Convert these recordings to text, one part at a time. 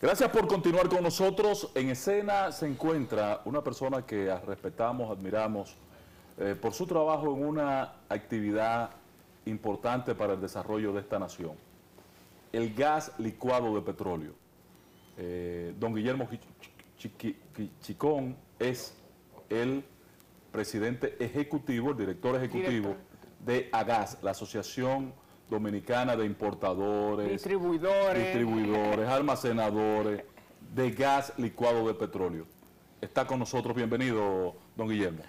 Gracias por continuar con nosotros. En escena se encuentra una persona que respetamos, admiramos, por su trabajo en una actividad importante para el desarrollo de esta nación. El gas licuado de petróleo. Don Guillermo Chicón es el presidente ejecutivo, el director ejecutivo de AGAS, la Asociación Dominicana de Importadores, distribuidores, almacenadores de gas licuado de petróleo. Está con nosotros. Bienvenido, don Guillermo.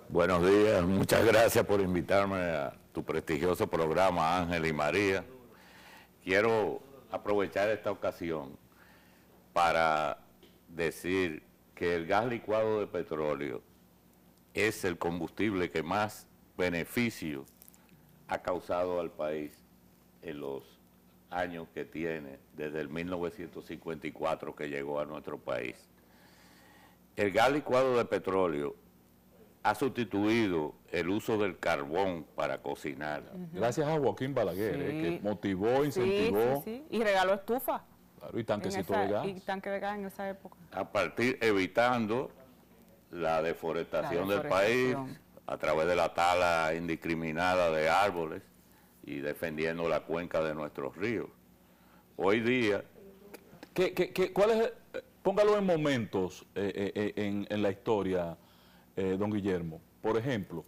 Buenos días, muchas gracias por invitarme a tu prestigioso programa, Ángel y María. Quiero aprovechar esta ocasión para decir que el gas licuado de petróleo es el combustible que más beneficio ha causado al país en los años que tiene, desde el 1954 que llegó a nuestro país. El gas licuado de petróleo ha sustituido el uso del carbón para cocinar. Gracias a Joaquín Balaguer, que motivó, incentivó. Y regaló estufa. Claro, y tanquecito de gas. Y tanque de gas en esa época. Evitando la deforestación del país a través de la tala indiscriminada de árboles y defendiendo la cuenca de nuestros ríos. Hoy día... ¿Cuál es? Póngalo en momentos en la historia, don Guillermo. Por ejemplo,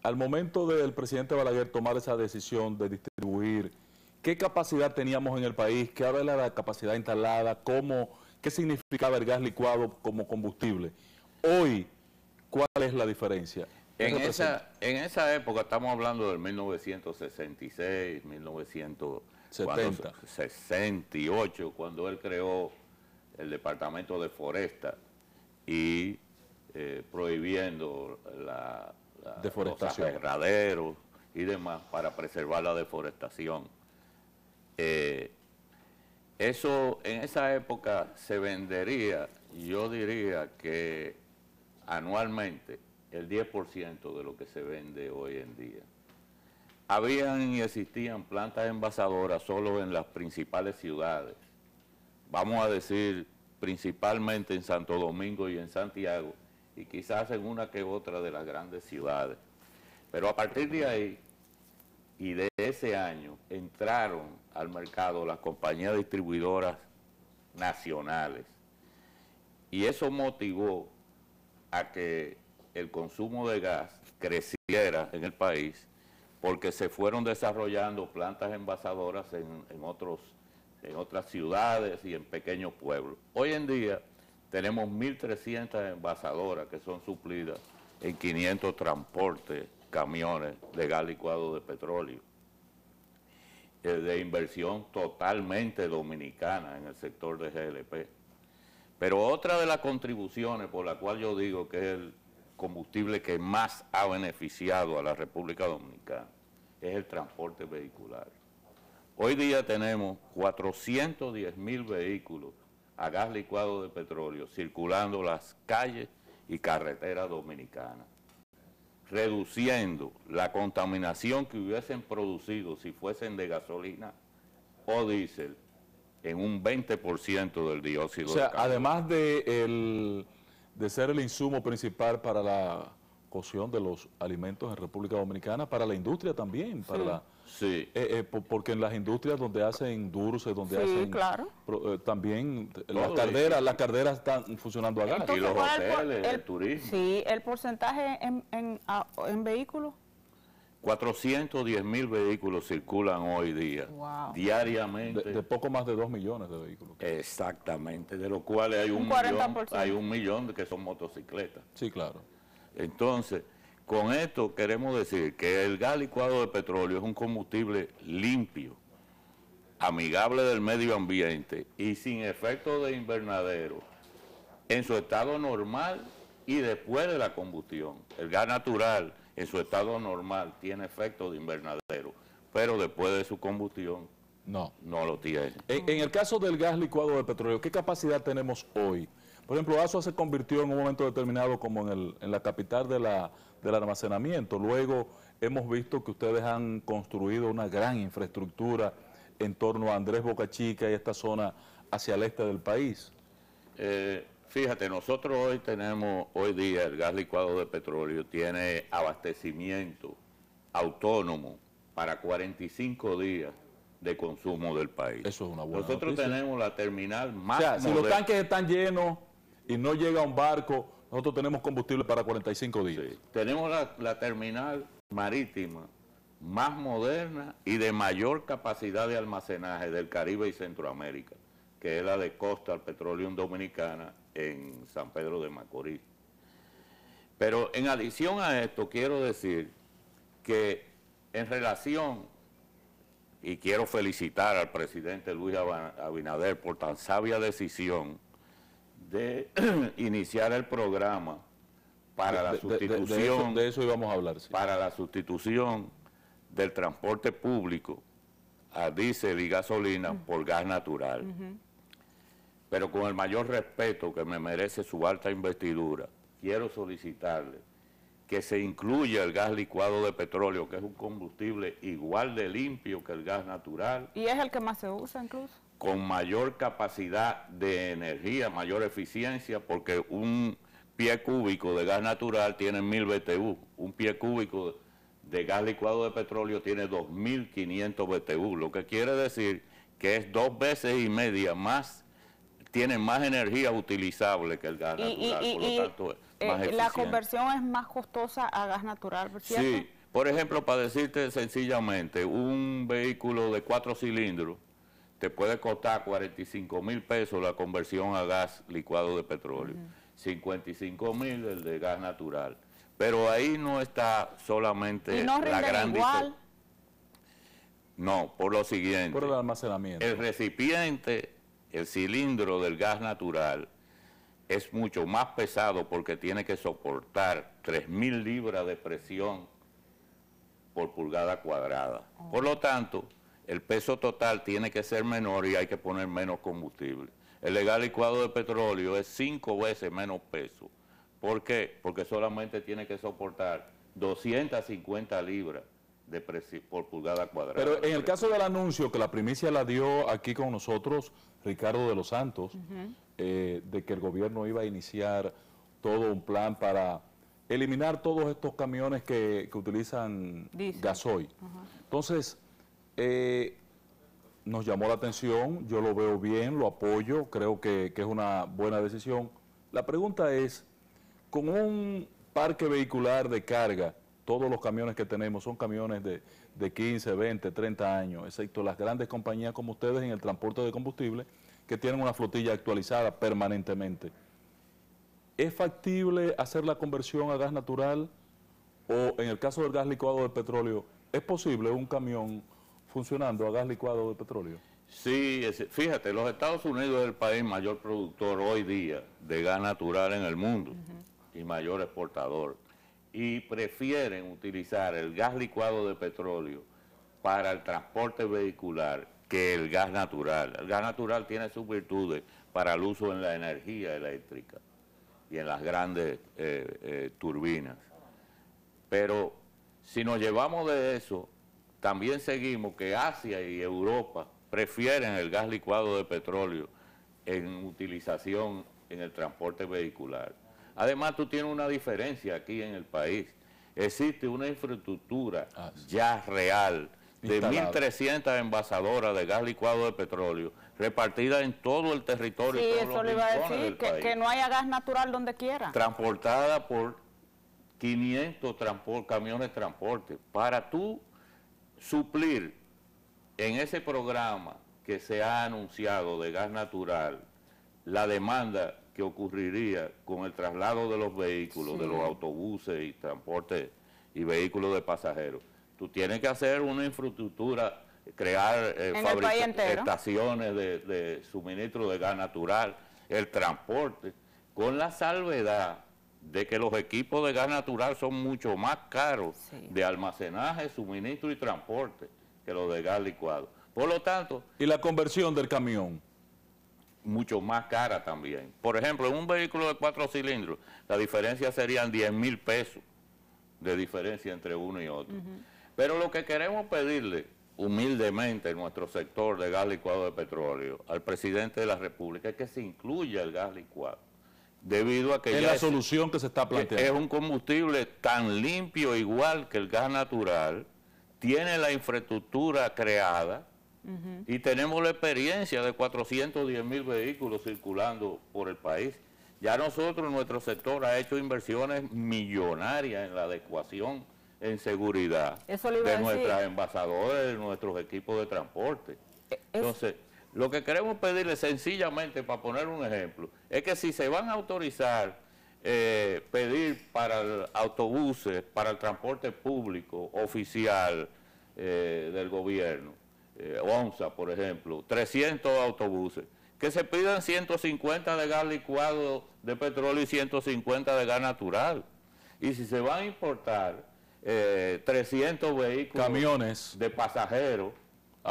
al momento del presidente Balaguer tomar esa decisión de distribuir, ¿qué capacidad teníamos en el país? ¿Qué era la capacidad instalada? ¿Qué significaba el gas licuado como combustible? Hoy, ¿cuál es la diferencia? En esa época, estamos hablando del 1966, 1968, cuando él creó el Departamento de Foresta y prohibiendo los aserraderos y demás para preservar la deforestación. En esa época se vendería, yo diría que anualmente, el 10% de lo que se vende hoy en día. Habían y existían plantas envasadoras solo en las principales ciudades. Vamos a decir, principalmente en Santo Domingo y en Santiago, y quizás en una que otra de las grandes ciudades. Pero a partir de ahí, y de ese año, entraron al mercado las compañías distribuidoras nacionales. Y eso motivó a que el consumo de gas creciera en el país, porque se fueron desarrollando plantas envasadoras en otras ciudades y en pequeños pueblos. Hoy en día tenemos 1.300 envasadoras que son suplidas en 500 transportes, camiones de gas licuado de petróleo, de inversión totalmente dominicana en el sector de GLP. Pero otra de las contribuciones por la cual yo digo que es el combustible que más ha beneficiado a la República Dominicana es el transporte vehicular. Hoy día tenemos 410.000 vehículos a gas licuado de petróleo circulando las calles y carreteras dominicanas, reduciendo la contaminación que hubiesen producido si fuesen de gasolina o diésel en un 20% del dióxido de carbono. Además de ser el insumo principal para la cocción de los alimentos en República Dominicana, para la industria también, porque en las industrias donde hacen dulces, donde hacen... claro. También las carreras están funcionando a gas. Entonces, y los hoteles, el turismo. Sí, el porcentaje en vehículos. 410.000 vehículos circulan hoy día, diariamente. De poco más de 2 millones de vehículos. Exactamente, de los cuales hay un millón que son motocicletas. Sí, claro. Entonces, con esto queremos decir que el gas licuado de petróleo es un combustible limpio, amigable del medio ambiente y sin efecto de invernadero en su estado normal y después de la combustión. El gas natural en su estado normal tiene efecto de invernadero, pero después de su combustión no lo tiene. En el caso del gas licuado de petróleo, ¿qué capacidad tenemos hoy? Por ejemplo, Azua se convirtió en un momento determinado como en la capital del almacenamiento. Luego hemos visto que ustedes han construido una gran infraestructura en torno a Andrés Bocachica y esta zona hacia el este del país. Fíjate, nosotros hoy día el gas licuado de petróleo tiene abastecimiento autónomo para 45 días de consumo del país. Eso es una buena Nosotros noticia. tenemos la terminal más O sea, si los moderna. tanques están llenos y no llega un barco, nosotros tenemos combustible para 45 días. Sí, tenemos la terminal marítima más moderna y de mayor capacidad de almacenaje del Caribe y Centroamérica, que es la de Coastal Petroleum Dominicana en San Pedro de Macorís. Pero en adición a esto, quiero decir que en relación, y quiero felicitar al presidente Luis Abinader por tan sabia decisión de iniciar el programa para la sustitución De eso íbamos a hablar. Sí. para la sustitución del transporte público a diésel y gasolina por gas natural. Pero con el mayor respeto que me merece su alta investidura, quiero solicitarle que se incluya el gas licuado de petróleo, que es un combustible igual de limpio que el gas natural, Y es el que más se usa incluso. con mayor capacidad de energía, mayor eficiencia, porque un pie cúbico de gas natural tiene 1000 BTU, un pie cúbico de gas licuado de petróleo tiene 2500 BTU, lo que quiere decir que es 2 veces y media más, tiene más energía utilizable que el gas natural, por lo tanto es más la eficiente. conversión es más costosa a gas natural, ¿cierto? Sí, por ejemplo, para decirte sencillamente, un vehículo de 4 cilindros te puede costar 45,000 pesos la conversión a gas licuado de petróleo, 55,000 el de gas natural. Pero ahí no está solamente ¿Y no la rinden gran igual? diferencia. No, por lo siguiente. Por el almacenamiento. El recipiente, el cilindro del gas natural, es mucho más pesado porque tiene que soportar 3.000 libras de presión por pulgada cuadrada. Por lo tanto, el peso total tiene que ser menor y hay que poner menos combustible. El de gas licuado de petróleo es 5 veces menos peso. ¿Por qué? Porque solamente tiene que soportar 250 libras de presión por pulgada cuadrada. Pero en el caso del anuncio, que la primicia la dio aquí con nosotros Ricardo de los Santos, de que el gobierno iba a iniciar todo un plan para eliminar todos estos camiones que utilizan Diésel. gasoil. Entonces, nos llamó la atención, yo lo veo bien, lo apoyo, creo que es una buena decisión. La pregunta es, con un parque vehicular de carga, todos los camiones que tenemos son camiones de 15, 20, 30 años, excepto las grandes compañías como ustedes en el transporte de combustible, que tienen una flotilla actualizada permanentemente. ¿Es factible hacer la conversión a gas natural o en el caso del gas licuado de petróleo, es posible un camión funcionando a gas licuado de petróleo? Sí, fíjate, los Estados Unidos es el país mayor productor hoy día de gas natural en el mundo y mayor exportador. Y prefieren utilizar el gas licuado de petróleo para el transporte vehicular que el gas natural. El gas natural tiene sus virtudes para el uso en la energía eléctrica y en las grandes turbinas. Pero si nos llevamos de eso, también seguimos que Asia y Europa prefieren el gas licuado de petróleo en utilización en el transporte vehicular. Además, tú tienes una diferencia aquí en el país. Existe una infraestructura ya real de 1.300 envasadoras de gas licuado de petróleo repartidas en todo el territorio. Sí, y todos eso los le iba a rincones decir, del país. que no haya gas natural donde quiera. Transportada por 500 camiones de transporte. Para tú suplir en ese programa que se ha anunciado de gas natural la demanda que ocurriría con el traslado de los vehículos, de los autobuses y transporte y vehículos de pasajeros. Tú tienes que hacer una infraestructura, crear estaciones de suministro de gas natural, el transporte, con la salvedad de que los equipos de gas natural son mucho más caros de almacenaje, suministro y transporte que los de gas licuado. Por lo tanto... ¿Y la conversión del camión? Mucho más cara también. Por ejemplo, en un vehículo de 4 cilindros, la diferencia serían 10,000 pesos de diferencia entre uno y otro. Pero lo que queremos pedirle humildemente en nuestro sector de gas licuado de petróleo al presidente de la República es que se incluya el gas licuado, debido a que Es ya la solución que se está es planteando. un combustible tan limpio igual que el gas natural, tiene la infraestructura creada y tenemos la experiencia de 410,000 vehículos circulando por el país. Ya nosotros, nuestro sector ha hecho inversiones millonarias en la adecuación en seguridad Eso le iba a de decir. nuestras embajadoras, de nuestros equipos de transporte. Entonces, lo que queremos pedirle sencillamente, para poner un ejemplo, es que si se van a autorizar pedir para autobuses, para el transporte público oficial del gobierno, ONSA, por ejemplo, 300 autobuses, que se pidan 150 de gas licuado de petróleo y 150 de gas natural. Y si se van a importar 300 vehículos, Camiones. de pasajeros,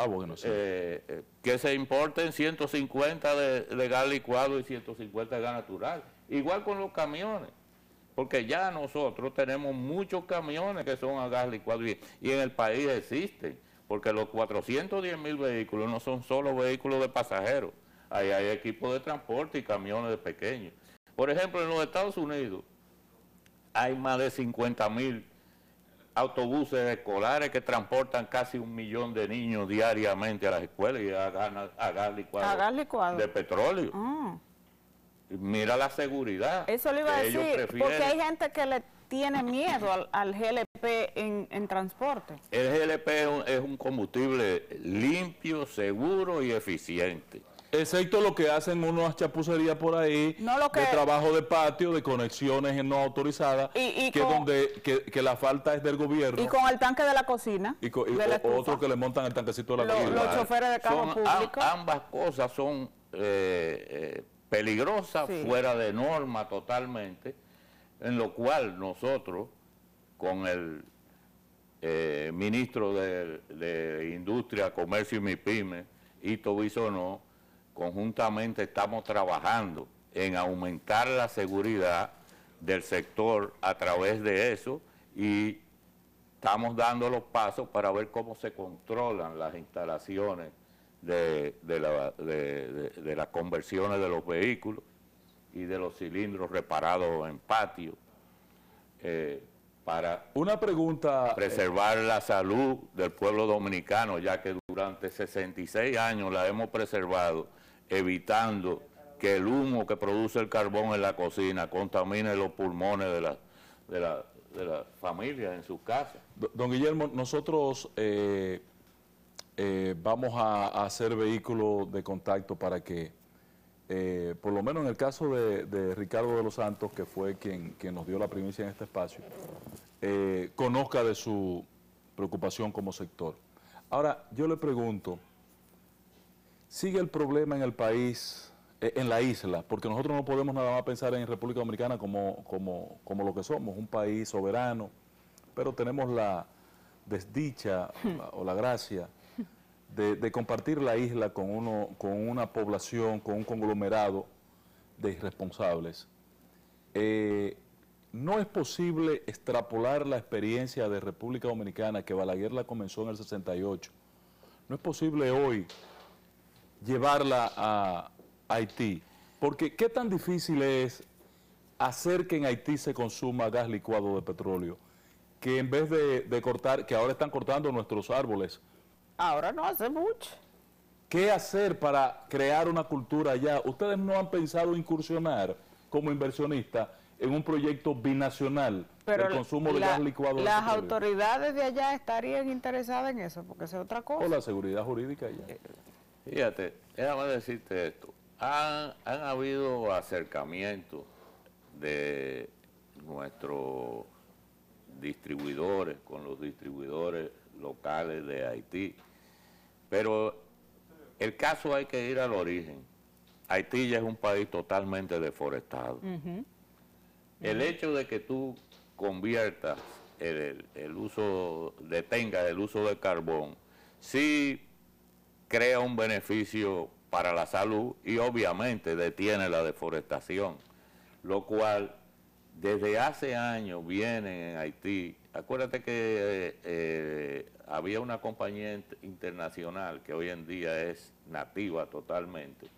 Bueno, sí. que se importen 150 de gas licuado y 150 de gas natural. Igual con los camiones, porque ya nosotros tenemos muchos camiones que son a gas licuado y en el país existen, porque los 410,000 vehículos no son solo vehículos de pasajeros, ahí hay equipos de transporte y camiones de pequeños. Por ejemplo, en los Estados Unidos hay más de 50,000 autobuses escolares que transportan casi 1 millón de niños diariamente a las escuelas y a gas licuado, A gas licuado. de petróleo. Ah, Mira la seguridad. eso le iba a que ellos decir, prefieren. porque hay gente que le tiene miedo al GLP en transporte. El GLP es un combustible limpio, seguro y eficiente. Excepto lo que hacen unas chapucerías por ahí, No lo que- de trabajo de patio, de conexiones no autorizadas, Y que, con- que la falta es del gobierno. Y con el tanque de la cocina, y de la estufa. otros que le montan el tanquecito de la Los cocina. choferes de carro Son público. ambas cosas son peligrosas, Sí. fuera de norma totalmente, en lo cual nosotros, con el ministro de Industria, Comercio y MIPYME, Ito Bisonó, conjuntamente estamos trabajando en aumentar la seguridad del sector a través de eso y estamos dando los pasos para ver cómo se controlan las instalaciones de las conversiones de los vehículos y de los cilindros reparados en patio para Una pregunta, preservar la salud del pueblo dominicano, ya que durante 66 años la hemos preservado, evitando que el humo que produce el carbón en la cocina contamine los pulmones de la familia en sus casas. don Guillermo, nosotros vamos a hacer vehículos de contacto para que, por lo menos en el caso de Ricardo de los Santos, que fue quien nos dio la primicia en este espacio, conozca de su preocupación como sector. Ahora, yo le pregunto, ¿sigue el problema en el país, en la isla? Porque nosotros no podemos nada más pensar en República Dominicana como lo que somos, un país soberano, pero tenemos la desdicha o la gracia de compartir la isla con una población, con un conglomerado de irresponsables. No es posible extrapolar la experiencia de República Dominicana, que Balaguer la comenzó en el 68. No es posible hoy llevarla a Haití, porque ¿qué tan difícil es hacer que en Haití se consuma gas licuado de petróleo? Que en vez de cortar, que ahora están cortando nuestros árboles, Ahora no hace mucho. ¿qué hacer para crear una cultura allá? ¿Ustedes no han pensado incursionar como inversionistas en un proyecto binacional Pero del consumo de gas licuado de las petróleo? autoridades de allá estarían interesadas en eso, porque eso es otra cosa. O la seguridad jurídica allá. Fíjate, déjame decirte esto. Han habido acercamientos de nuestros distribuidores con los distribuidores locales de Haití, pero el caso hay que ir al origen. Haití ya es un país totalmente deforestado. El hecho de que tú conviertas el uso, detengas el uso de carbón, sí crea un beneficio para la salud y obviamente detiene la deforestación, lo cual desde hace años viene en Haití. Acuérdate que había una compañía internacional que hoy en día es nativa totalmente,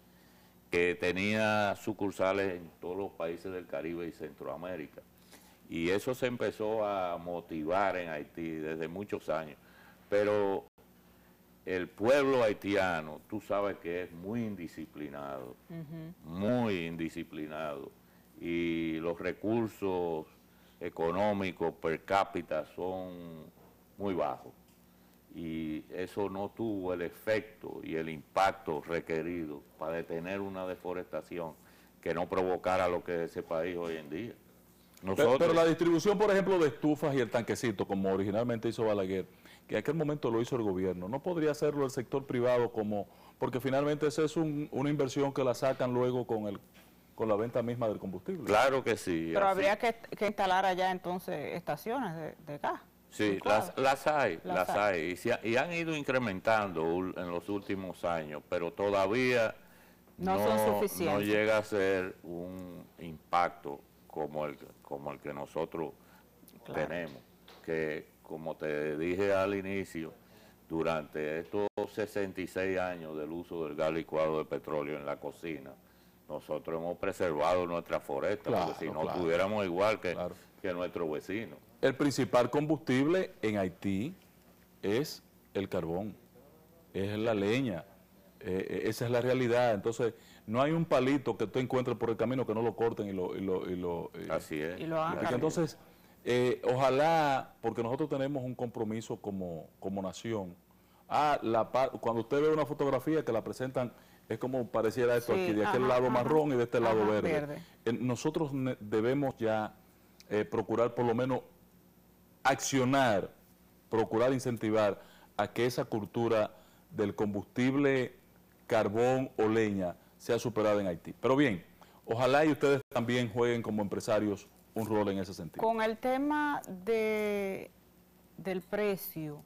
que tenía sucursales en todos los países del Caribe y Centroamérica. Y eso se empezó a motivar en Haití desde muchos años. Pero el pueblo haitiano, tú sabes que es muy indisciplinado, muy indisciplinado. Y los recursos económicos per cápita son muy bajos. Y eso no tuvo el efecto y el impacto requerido para detener una deforestación que no provocara lo que es ese país hoy en día. Pero la distribución, por ejemplo, de estufas y el tanquecito, como originalmente hizo Balaguer, que en aquel momento lo hizo el gobierno, ¿no podría hacerlo el sector privado porque finalmente esa es una inversión que la sacan luego con la venta misma del combustible? Claro que sí. Pero así. habría que instalar allá entonces estaciones de gas. Sí, Claro. las hay. Y han ido incrementando en los últimos años, pero todavía No son no suficientes. llega a ser un impacto como el que nosotros Claro. tenemos. Que, como te dije al inicio, durante estos 66 años del uso del gas licuado de petróleo en la cocina, nosotros hemos preservado nuestra foresta, Claro, porque si no claro. tuviéramos igual Claro. que nuestros vecinos. El principal combustible en Haití es el carbón, es la leña, esa es la realidad. Entonces, no hay un palito que tú encuentres por el camino que no lo corten y lo Así es. Y lo hagan. porque entonces, ojalá, porque nosotros tenemos un compromiso como nación. Cuando usted ve una fotografía que la presentan, es como pareciera esto Sí, aquí, de aquel ajá, lado ajá. marrón y de este lado Ajá, verde. verde. Nosotros debemos ya procurar por lo menos accionar, procurar incentivar a que esa cultura del combustible, carbón o leña sea superada en Haití. Pero bien, ojalá y ustedes también jueguen como empresarios un rol en ese sentido. Con el tema del precio,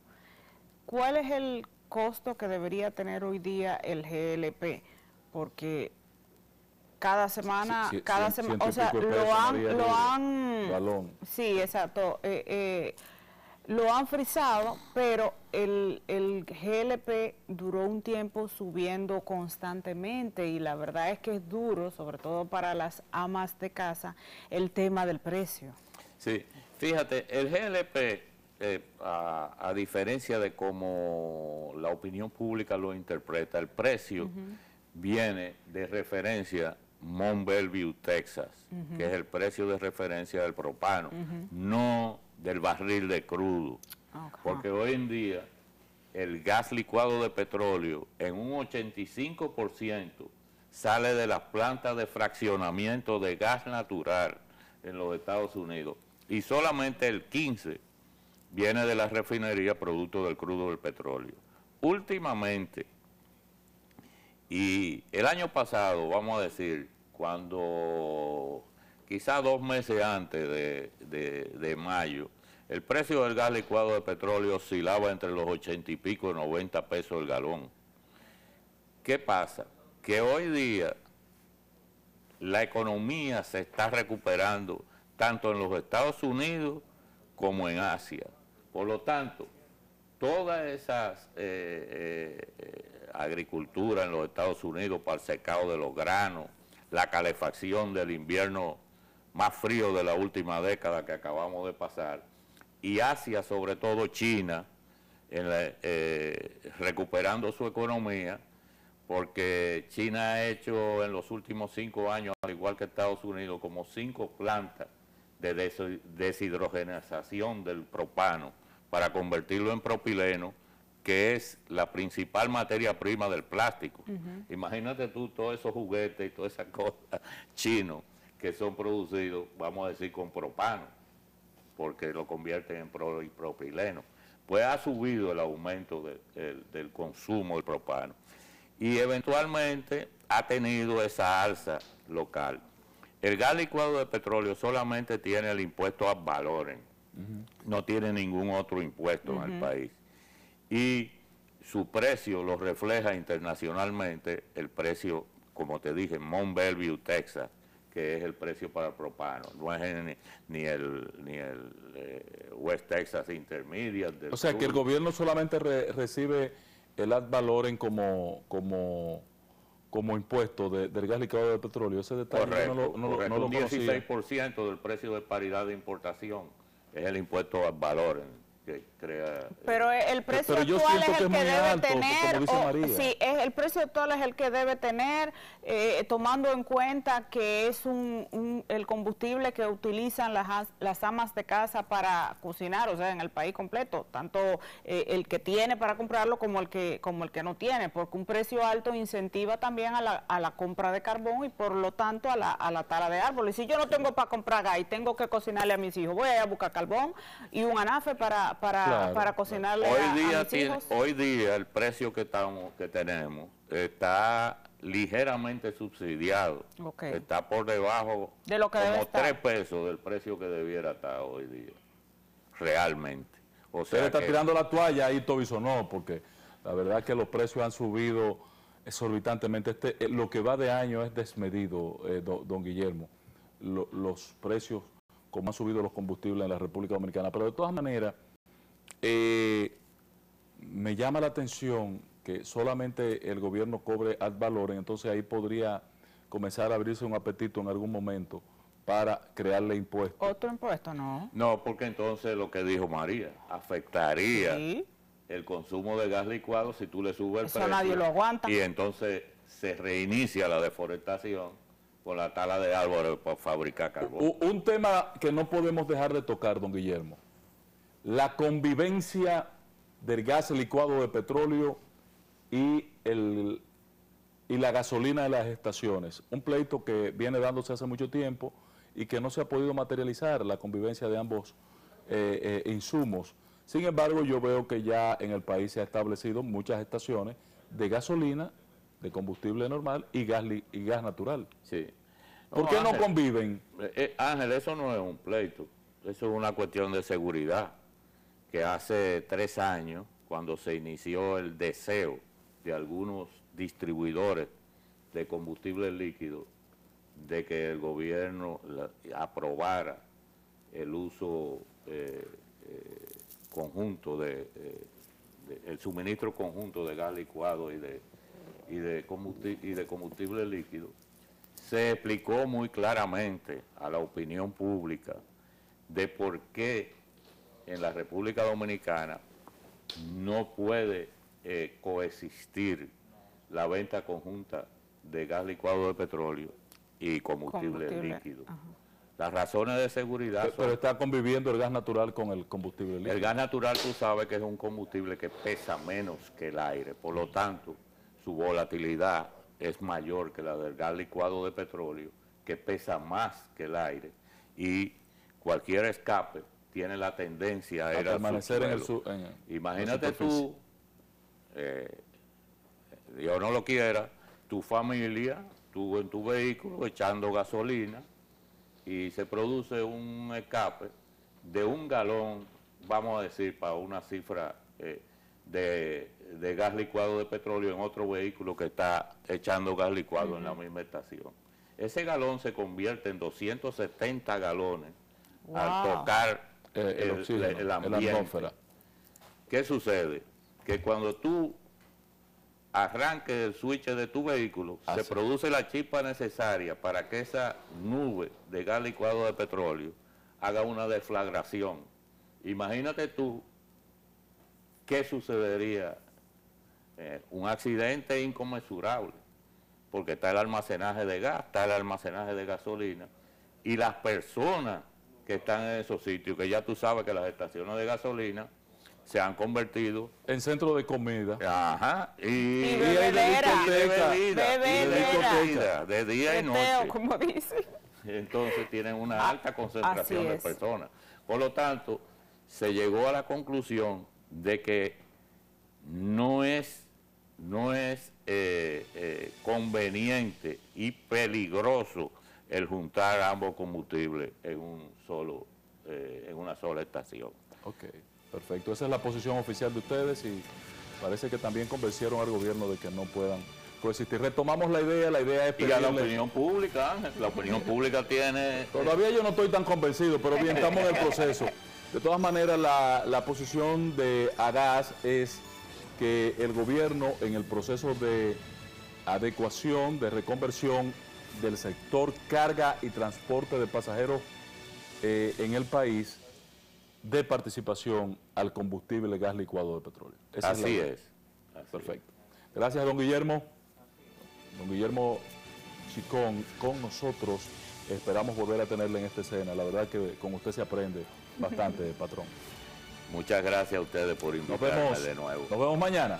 ¿cuál es el costo que debería tener hoy día el GLP? Porque cada semana, o sea, sí, exacto, lo han frisado, pero el GLP duró un tiempo subiendo constantemente y la verdad es que es duro, sobre todo para las amas de casa, el tema del precio. Sí, fíjate, el GLP, a diferencia de cómo la opinión pública lo interpreta, el precio viene de referencia Mont Belvieu, Texas, que es el precio de referencia del propano, no del barril de crudo. Porque hoy en día el gas licuado de petróleo en un 85% sale de las plantas de fraccionamiento de gas natural en los Estados Unidos y solamente el 15% viene de la refinería producto del crudo del petróleo. Últimamente, y el año pasado, vamos a decir, cuando quizás 2 meses antes de mayo, el precio del gas licuado de petróleo oscilaba entre los 80 y pico y 90 pesos el galón. ¿Qué pasa? Que hoy día la economía se está recuperando tanto en los Estados Unidos como en Asia. Por lo tanto, todas esas agricultura en los Estados Unidos para el secado de los granos, la calefacción del invierno más frío de la última década que acabamos de pasar, y Asia, sobre todo China, recuperando su economía, porque China ha hecho en los últimos 5 años, al igual que Estados Unidos, como 5 plantas de deshidrogenización del propano para convertirlo en propileno, que es la principal materia prima del plástico. Imagínate tú todos esos juguetes y todas esas cosas chinos que son producidos, vamos a decir, con propano, porque lo convierten en propileno. Pues ha subido el aumento del consumo del propano. Y eventualmente ha tenido esa alza local. El gas licuado de petróleo solamente tiene el impuesto ad valorem, no tiene ningún otro impuesto en el país. Y su precio lo refleja internacionalmente el precio, como te dije, Mont Belvieu, Texas, que es el precio para el propano, no es ni el West Texas Intermediate del O sea, que el sur. gobierno solamente recibe el ad valorem como impuesto del gas licuado de petróleo. Ese detalle Correcto, yo no correcto. lo Un conocía. 16% del precio de paridad de importación es el impuesto al valor que crea. Pero el precio pero yo actual siento es que el es que muy debe alto, tener, como dice María. sí, el precio actual es el que debe tener, tomando en cuenta que es el combustible que utilizan las amas de casa para cocinar, o sea, en el país completo, tanto el que tiene para comprarlo como el que no tiene, porque un precio alto incentiva también a la compra de carbón y por lo tanto a la tala de árboles. Si yo no tengo para comprar gas y tengo que cocinarle a mis hijos, voy a ir a buscar carbón y un anafe para cocinarle a mis hijos. Hoy día el precio que tenemos está ligeramente subsidiado. Okay. Está por debajo De lo que debe como estar. 3 pesos del precio que debiera estar hoy día, realmente. O Usted sea está que- tirando la toalla ahí, Tobiso, no, porque la verdad que los precios han subido exorbitantemente. Lo que va de año es desmedido, don Guillermo, los precios, como han subido los combustibles en la República Dominicana. Pero de todas maneras, me llama la atención que solamente el gobierno cobre ad valorem, entonces ahí podría comenzar a abrirse un apetito en algún momento para crearle impuestos. Otro impuesto, no. No, porque entonces lo que dijo María, afectaría Sí. el consumo de gas licuado si tú le subes el Eso precio. nadie lo aguanta. Y entonces se reinicia la deforestación con la tala de árboles para fabricar carbón. Un tema que no podemos dejar de tocar, don Guillermo, la convivencia del gas licuado de petróleo y la gasolina de las estaciones. Un pleito que viene dándose hace mucho tiempo y que no se ha podido materializar, la convivencia de ambos insumos. Sin embargo, yo veo que ya en el país se ha establecido muchas estaciones de gasolina, de combustible normal y gas natural. Sí. ¿Por qué no Ángel, conviven? Ángel, eso no es un pleito, eso es una cuestión de seguridad, que hace 3 años, cuando se inició el deseo de algunos distribuidores de combustible líquido de que el gobierno aprobara el uso conjunto el suministro conjunto de gas licuado y de combustible líquido, se explicó muy claramente a la opinión pública de por qué en la República Dominicana no puede coexistir la venta conjunta de gas licuado de petróleo y combustible líquido. Ajá. Las razones de seguridad son... Pero está conviviendo el gas natural con el combustible líquido. El gas natural, tú sabes que es un combustible que pesa menos que el aire, por lo tanto, su volatilidad es mayor que la del gas licuado de petróleo, que pesa más que el aire, y cualquier escape tiene la tendencia a ir al permanecer en el subsuelo. en Imagínate la superficie. tú, Dios no lo quiera, tu familia, tú en tu vehículo echando gasolina, y se produce un escape de 1 galón, vamos a decir, para una cifra de gas licuado de petróleo en otro vehículo que está echando gas licuado en la misma estación. Ese galón se convierte en 270 galones al Wow. tocar el oxígeno, el ambiente. la atmósfera. ¿Qué sucede? Que cuando tú arranques el switch de tu vehículo, se produce la chispa necesaria para que esa nube de gas licuado de petróleo haga una deflagración. Imagínate tú qué sucedería. Un accidente inconmensurable, porque está el almacenaje de gas, está el almacenaje de gasolina, y las personas que están en esos sitios, que ya tú sabes que las estaciones de gasolina se han convertido En centro de comida. ajá, y bebedera. bebida, de día y Teteo, noche. como dice. Entonces tienen una alta concentración así de es. personas. Por lo tanto, se llegó a la conclusión de que no es conveniente y peligroso el juntar ambos combustibles en una sola estación. Ok, perfecto. Esa es la posición oficial de ustedes y parece que también convencieron al gobierno de que no puedan coexistir. Retomamos la idea es Y a la pedirle- opinión pública, Ángel, la opinión pública tiene... Todavía yo no estoy tan convencido, pero bien, estamos en el proceso. De todas maneras, la posición de AGAS es que el gobierno, en el proceso de adecuación, de reconversión del sector carga y transporte de pasajeros en el país, de participación al combustible gas licuado de petróleo. Esa la Así idea. es. Así Perfecto. Gracias, don Guillermo. Don Guillermo Chicón, con nosotros. Esperamos volver a tenerle en esta escena. La verdad que con usted se aprende bastante, patrón. es. Muchas gracias a ustedes por Nos invitarme vemos, de nuevo. nos vemos mañana.